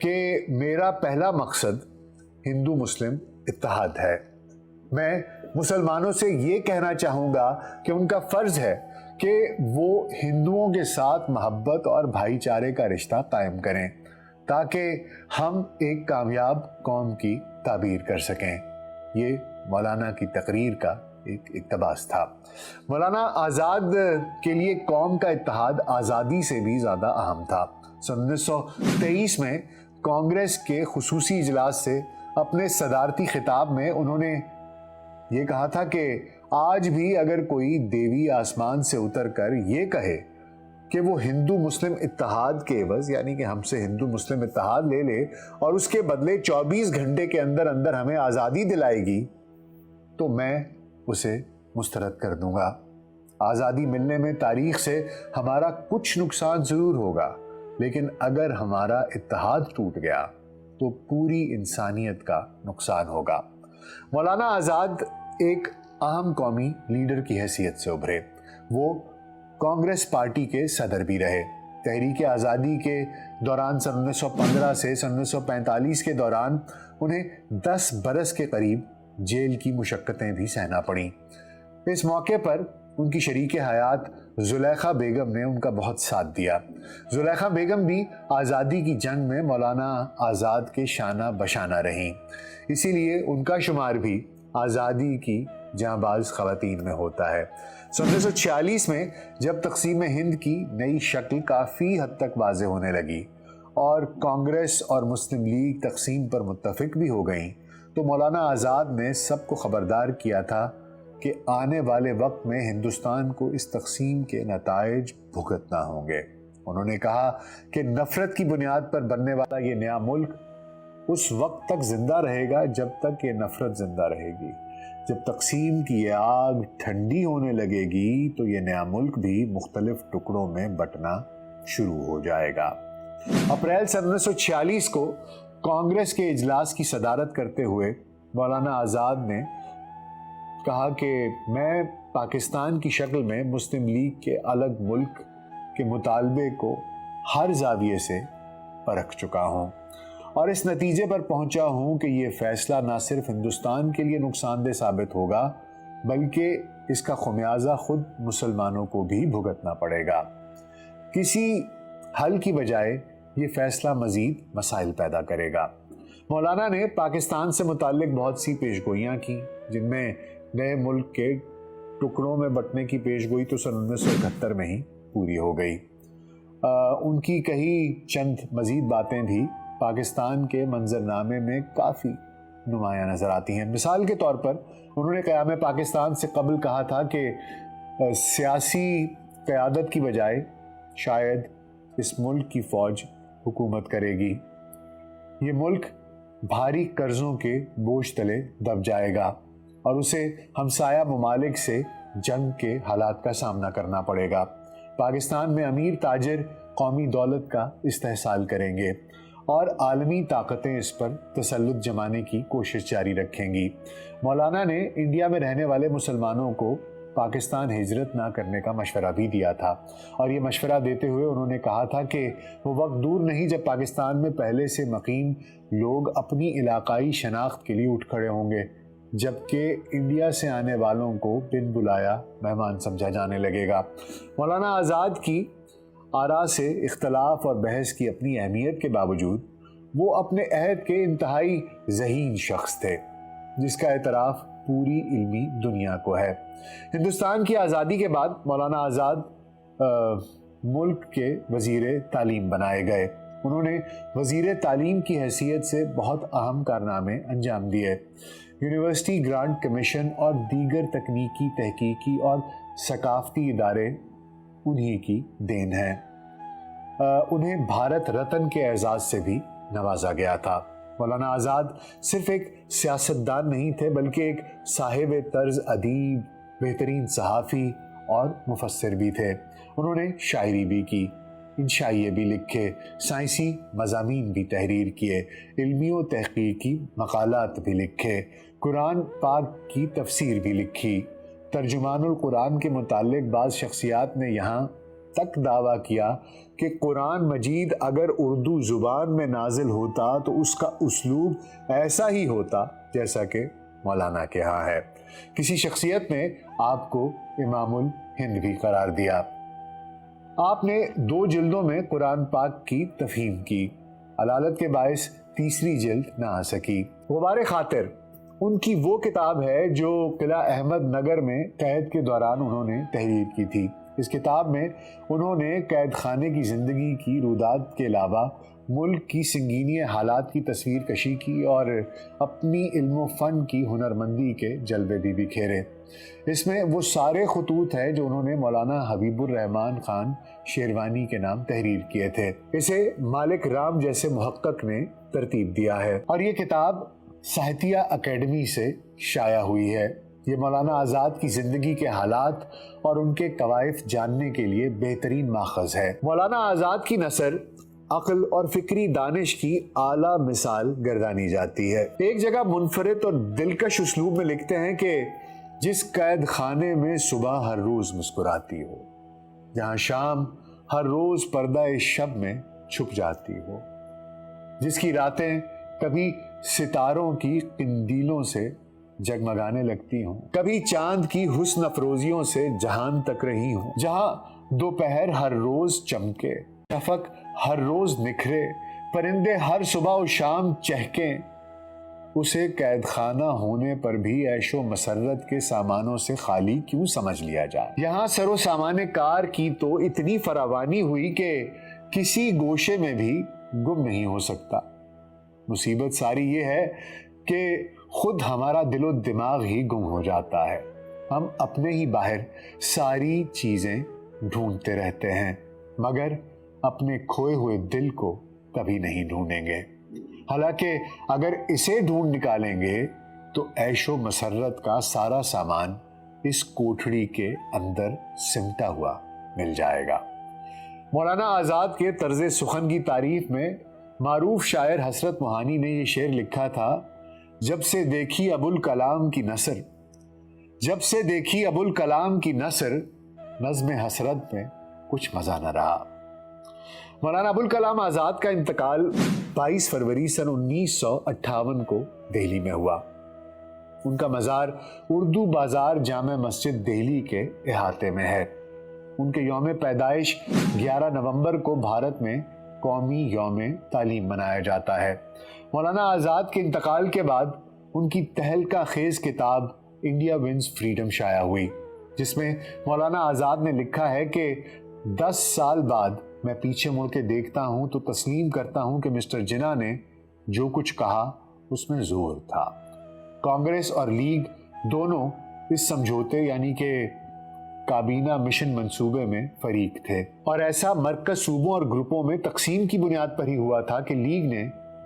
کہ میرا پہلا مقصد ہندو مسلم اتحاد ہے۔ میں مسلمانوں سے یہ کہنا چاہوں گا کہ ان کا فرض ہے کہ وہ ہندوؤں کے ساتھ محبت اور بھائی چارے کا رشتہ قائم کریں تاکہ ہم ایک کامیاب قوم کی تعبیر کر سکیں۔ یہ مولانا کی تقریر کا ایک اقتباس تھا۔ مولانا آزاد کے لیے قوم کا اتحاد آزادی سے بھی زیادہ اہم تھا۔ سن 1923 میں کانگریس کے خصوصی اجلاس سے اپنے صدارتی خطاب میں انہوں نے یہ کہا تھا کہ آج بھی اگر کوئی دیوی آسمان سے اتر کر یہ کہے کہ وہ ہندو مسلم اتحاد کے عوض، یعنی کہ ہم سے ہندو مسلم اتحاد لے لے اور اس کے بدلے 24 گھنٹے کے اندر اندر ہمیں آزادی دلائے گی، تو میں اسے مسترد کر دوں گا۔ آزادی ملنے میں تاریخ سے ہمارا کچھ نقصان ضرور ہوگا، لیکن اگر ہمارا اتحاد ٹوٹ گیا تو پوری انسانیت کا نقصان ہوگا۔ مولانا آزاد ایک اہم قومی لیڈر کی حیثیت سے ابھرے۔ وہ کانگریس پارٹی کے صدر بھی رہے۔ تحریک آزادی کے دوران سن 1915 سے سن 1945 کے دوران انہیں 10 برس کے قریب جیل کی مشقتیں بھی سہنا پڑیں۔ اس موقع پر ان کی شریک حیات زلیخا بیگم نے ان کا بہت ساتھ دیا۔ زلیخا بیگم بھی آزادی کی جنگ میں مولانا آزاد کے شانہ بشانہ رہیں، اسی لیے ان کا شمار بھی آزادی کی جانباز خواتین میں ہوتا ہے۔ سن 1946 میں جب تقسیم ہند کی نئی شکل کافی حد تک واضح ہونے لگی اور کانگریس اور مسلم لیگ تقسیم پر متفق بھی ہو گئیں، تو مولانا آزاد نے سب کو خبردار کیا تھا کہ آنے والے وقت میں ہندوستان کو اس تقسیم کے نتائج بھگتنا ہوں گے۔ انہوں نے کہا کہ نفرت کی بنیاد پر بننے والا یہ نیا ملک اس وقت تک زندہ رہے گا جب تک یہ نفرت زندہ رہے گی۔ جب تقسیم کی یہ آگ ٹھنڈی ہونے لگے گی تو یہ نیا ملک بھی مختلف ٹکڑوں میں بٹنا شروع ہو جائے گا۔ اپریل سن 1946 کو کانگریس کے اجلاس کی صدارت کرتے ہوئے مولانا آزاد نے کہا کہ میں پاکستان کی شکل میں مسلم لیگ کے الگ ملک کے مطالبے کو ہر زاویے سے پرکھ چکا ہوں اور اس نتیجے پر پہنچا ہوں کہ یہ فیصلہ نہ صرف ہندوستان کے لیے نقصان دہ ثابت ہوگا بلکہ اس کا خمیازہ خود مسلمانوں کو بھی بھگتنا پڑے گا۔ کسی حل کی بجائے یہ فیصلہ مزید مسائل پیدا کرے گا۔ مولانا نے پاکستان سے متعلق بہت سی پیشگوئیاں کی، جن میں نئے ملک کے ٹکڑوں میں بٹنے کی پیشگوئی تو سن 1971 میں ہی پوری ہو گئی۔ ان کی کئی چند مزید باتیں بھی پاکستان کے منظرنامے میں کافی نمایاں نظر آتی ہیں۔ مثال کے طور پر انہوں نے قیام پاکستان سے قبل کہا تھا کہ سیاسی قیادت کی بجائے شاید اس ملک کی فوج حکومت کرے گی۔ یہ ملک بھاری قرضوں کے بوجھ تلے دب جائے گا اور اسے ہمسایہ ممالک سے جنگ کے حالات کا سامنا کرنا پڑے گا۔ پاکستان میں امیر تاجر قومی دولت کا استحصال کریں گے اور عالمی طاقتیں اس پر تسلط جمانے کی کوشش جاری رکھیں گی۔ مولانا نے انڈیا میں رہنے والے مسلمانوں کو پاکستان ہجرت نہ کرنے کا مشورہ بھی دیا تھا، اور یہ مشورہ دیتے ہوئے انہوں نے کہا تھا کہ وہ وقت دور نہیں جب پاکستان میں پہلے سے مقیم لوگ اپنی علاقائی شناخت کے لیے اٹھ کھڑے ہوں گے، جبکہ انڈیا سے آنے والوں کو بن بلایا مہمان سمجھا جانے لگے گا۔ مولانا آزاد کی آراء سے اختلاف اور بحث کی اپنی اہمیت کے باوجود وہ اپنے عہد کے انتہائی ذہین شخص تھے، جس کا اعتراف پوری علمی دنیا کو ہے۔ ہندوستان کی آزادی کے بعد مولانا آزاد ملک کے وزیر تعلیم بنائے گئے۔ انہوں نے وزیر تعلیم کی حیثیت سے بہت اہم کارنامے انجام دیے۔ یونیورسٹی گرانٹ کمیشن اور دیگر تکنیکی، تحقیقی اور ثقافتی ادارے انہی کی دین ہیں۔ انہیں بھارت رتن کے اعزاز سے بھی نوازا گیا تھا۔ مولانا آزاد صرف ایک سیاستدان نہیں تھے بلکہ ایک صاحب طرز ادیب، بہترین صحافی اور مفسر بھی تھے۔ انہوں نے شاعری بھی کی، انشائیے بھی لکھے، سائنسی مضامین بھی تحریر کیے، علمی و تحقیقی مقالات بھی لکھے، قرآن پاک کی تفسیر بھی لکھی۔ ترجمان القرآن کے متعلق بعض شخصیات نے یہاں تک دعویٰ کیا کہ قرآن مجید اگر اردو زبان میں نازل ہوتا تو اس کا اسلوب ایسا ہی ہوتا جیسا کہ مولانا کے ہاں ہے۔ کسی شخصیت نے آپ کو امام الہند بھی قرار دیا۔ آپ نے 2 جلدوں میں قرآن پاک کی تفہیم کی، علالت کے باعث تیسری جلد نہ آ سکی۔ غبار خاطر ان کی وہ کتاب ہے جو قلعہ احمد نگر میں قید کے دوران انہوں نے تحریر کی تھی۔ اس کتاب میں انہوں نے قید خانے کی زندگی کی رودات کے علاوہ ملک کی سنگینی حالات کی تصویر کشی کی اور اپنی علم و فن کی ہنرمندی کے جلوے بھی بکھیرے۔ اس میں وہ سارے خطوط ہیں جو انہوں نے مولانا حبیب الرحمن خان شیروانی کے نام تحریر کیے تھے۔ اسے مالک رام جیسے محقق نے ترتیب دیا ہے اور یہ کتاب ساہتیہ اکیڈمی سے شائع ہوئی ہے۔ یہ مولانا آزاد کی زندگی کے حالات اور ان کے کوائف جاننے کے لیے بہترین ماخذ ہے۔ مولانا آزاد کی نثر عقل اور فکری دانش کی اعلیٰ مثال گردانی جاتی ہے۔ ایک جگہ منفرد اور دلکش اسلوب میں لکھتے ہیں کہ جس قید خانے میں صبح ہر روز مسکراتی ہو، جہاں شام ہر روز پردہ شب میں چھپ جاتی ہو، جس کی راتیں کبھی ستاروں کی قندیلوں سے جگمگانے لگتی ہوں، کبھی چاند کی حسن افروزیوں سے جہان تک رہی ہوں، جہاں دوپہر ہر روز چمکے، شفق ہر روز نکھرے، پرندے ہر صبح و شام چہکیں، اسے قید خانہ ہونے پر بھی عیش و مسرت کے سامانوں سے خالی کیوں سمجھ لیا جائے؟ یہاں سر و سامان کار کی تو اتنی فراوانی ہوئی کہ کسی گوشے میں بھی گم نہیں ہو سکتا۔ مصیبت ساری یہ ہے کہ خود ہمارا دل و دماغ ہی گم ہو جاتا ہے۔ ہم اپنے ہی باہر ساری چیزیں ڈھونڈتے رہتے ہیں مگر اپنے کھوئے ہوئے دل کو کبھی نہیں ڈھونڈیں گے۔ حالانکہ اگر اسے ڈھونڈ نکالیں گے تو عیش و مسرت کا سارا سامان اس کوٹھڑی کے اندر سمٹا ہوا مل جائے گا۔ مولانا آزاد کے طرز سخن کی تعریف میں معروف شاعر حسرت موہانی نے یہ شعر لکھا تھا: جب سے دیکھی ابوالکلام کی نثر، جب سے دیکھی ابوالکلام کی نثر، نظم حسرت میں کچھ مزہ نہ رہا۔ مولانا ابوالکلام آزاد کا انتقال 22 فروری سن 1958 کو دہلی میں ہوا۔ ان کا مزار اردو بازار جامع مسجد دہلی کے احاطے میں ہے۔ ان کے یوم پیدائش 11 نومبر کو بھارت میں قومی یوم تعلیم منایا جاتا ہے۔ مولانا آزاد کے انتقال کے بعد ان کی تہلکہ خیز کتاب انڈیا ونز فریڈم شائع ہوئی، جس میں مولانا آزاد نے لکھا ہے کہ 10 سال بعد میں پیچھے مڑ کے دیکھتا ہوں تو تسلیم کرتا ہوں کہ مسٹر جناح نے جو کچھ کہا اس میں زور تھا۔ کانگریس اور لیگ دونوں اس سمجھوتے یعنی کہ کابینہ مشن منصوبے میں فریق تھے، اور ایسا مرکز صوبوں اور گروپوں میں تقسیم کی بنیاد پر ہی ہوا تھا کہ لیگ نے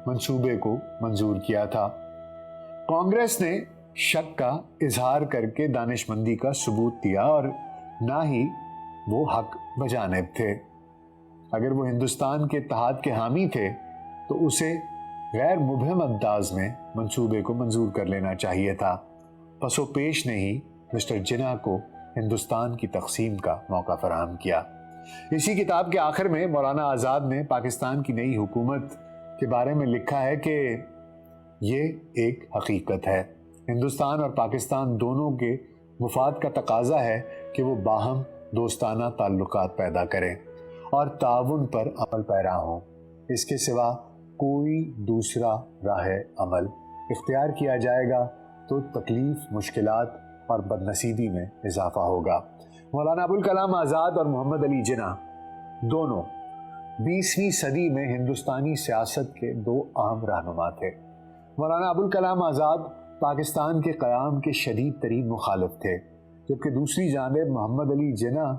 منصوبے کو منظور کیا تھا۔ کانگریس نے شک کا اظہار کر کے دانش مندی کا ثبوت دیا اور نہ ہی وہ حق بجانب تھے۔ اگر وہ ہندوستان کے اتحاد کے حامی تھے تو اسے غیر مبہم انداز میں منصوبے کو منظور کر لینا چاہیے تھا۔ پس و پیش نے ہی مسٹر جناح کو ہندوستان کی تقسیم کا موقع فراہم کیا۔ اسی کتاب کے آخر میں مولانا آزاد نے پاکستان کی نئی حکومت کے بارے میں لکھا ہے کہ یہ ایک حقیقت ہے، ہندوستان اور پاکستان دونوں کے مفاد کا تقاضا ہے کہ وہ باہم دوستانہ تعلقات پیدا کریں اور تعاون پر عمل پیرا ہوں۔ اس کے سوا کوئی دوسرا راہ عمل اختیار کیا جائے گا تو تکلیف، مشکلات اور بدنصیبی میں اضافہ ہوگا۔ مولانا ابوالکلام آزاد اور محمد علی جناح دونوں 20ویں صدی میں ہندوستانی سیاست کے 2 اہم رہنما تھے۔ مولانا ابوالکلام آزاد پاکستان کے قیام کے شدید ترین مخالف تھے، جبکہ دوسری جانب محمد علی جناح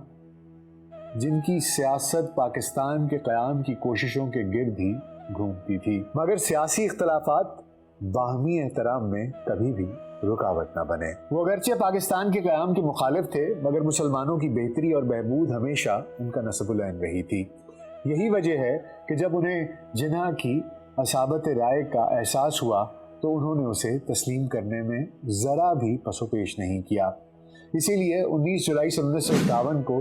جن کی سیاست پاکستان کے قیام کی کوششوں کے گرد ہی گھومتی تھی، مگر سیاسی اختلافات باہمی احترام میں کبھی بھی رکاوٹ نہ بنے۔ وہ اگرچہ پاکستان کے قیام کے مخالف تھے مگر مسلمانوں کی بہتری اور بہبود ہمیشہ ان کا نصب العین رہی تھی۔ یہی وجہ ہے کہ جب انہیں جناح کی اصابت رائے کا احساس ہوا تو انہوں نے اسے تسلیم کرنے میں ذرا بھی پس و پیش نہیں کیا۔ اسی لیے 19 جولائی 1951 کو